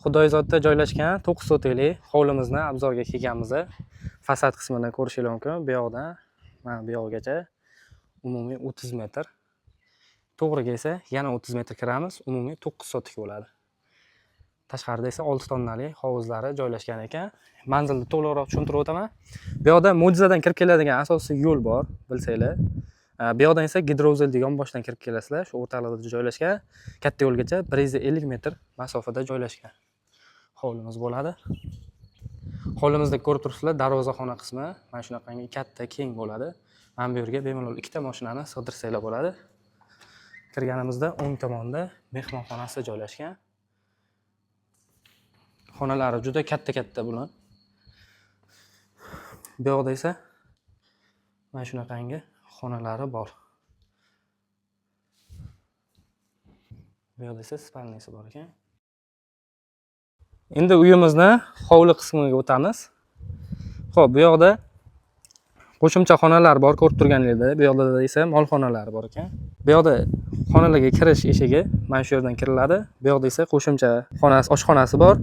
Xudoyzodda joylashgan 9 sotiklik hovlimizni obzorga kelganmiz. Fasad qismini ko'rishingiz mumkin. Bu yoqdan mana bu yoqgacha umumiy 30 metr. To'g'riga esa yana 30 metr kiramiz. Umumiy 9 sotik bo'ladi. Tashqarida esa 6 tonnali hovuzlari joylashgan ekan. Manzilni to'liqroq tushuntirib o'taman. Bu yoqda mo'jizadan kirib keladigan asosiy yo'l bor, bilsanglar. Bu yoqdan esa gidrouzilni yonboshdan kirib kelasizlar. Shu o'rtalig'ida joylashgan. Katta yo'lgacha 150 metr masofada joylashgan hovlimiz bo'ladi. Hovlimizda ko'rib turibsizlar, darvozaxona qismi mana shunaqangi katta, keng bo'ladi. Mana bu yerga bemalol ikkita mashinani sig'dirsanglar bo'ladi. Kirganimizda o'ng tomonda mehmonxonasi joylashgan. Xonalari juda katta-katta bular. Bu yoqda esa mana shunaqangi xonalari bor. Bu yoqda esa spalniyasi bor ekan. Endi uyimizni hovli qismiga o'tamiz. Xo'p, bu yoqda qo'shimcha xonalar bor, ko'rib turganingizdek. Bu yoqda esa mol xonalari bor ekan. Bu yoqda xonalarga kirish eshigi mana shu yerdan kiriladi. Bu yoqda esa qo'shimcha xonasi, oshxonasi bor.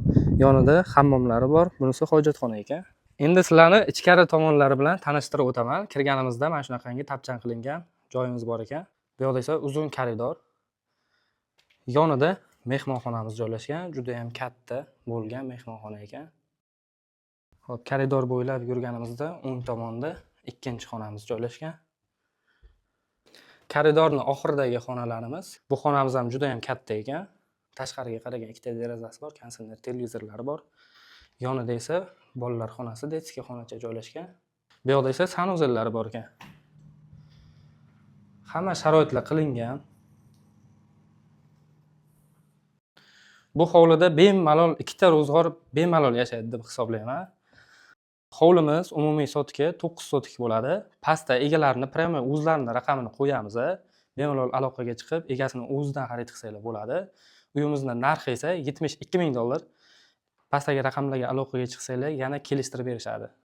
Yonida hammomlari bor. Bunisi hojatxona ekan. Endi sizlarni ichkari tomonlari bilan tanishtirib o'taman. Kirganimizda mana shunaqangi tapchan qilingan joyimiz bor ekan. Bu yoqda esa uzun koridor. Yonida mehmonxonamiz joylashgan. Juda ham katta bo'lgan mehmonxona ekan. Xo'p, koridor bo'ylab yurganimizda o'ng tomonda ikkinchi xonamiz joylashgan. Koridorning oxiridagi xonalarimiz. Bu xonamiz ham juda ham katta ekan. Tashqariga qaragan ikkita derazasi bor, konsiner televizorlari bor. Yonida esa bolalar xonasi, detskiy xonacha joylashgan. Bu yoqda esa sanuzellari bor ekan. Hamma sharoitlar qilingan. Bu hovlida bemalol ikkita ro'zg'or bemalol yashaydi deb hisoblayman. Hovlimiz umumiy sotki 9 sotik bo'ladi. Pastda egalarni prema o'zlarining raqamini qo'yamiz. Bemalol aloqaga chiqib, egasini o'zidan xarid qilsanglar bo'ladi. Uyimizning narxi esa $72 ming. Pastdagi raqamlarga aloqaga chiqsanglar yana kelishtirib berishadi.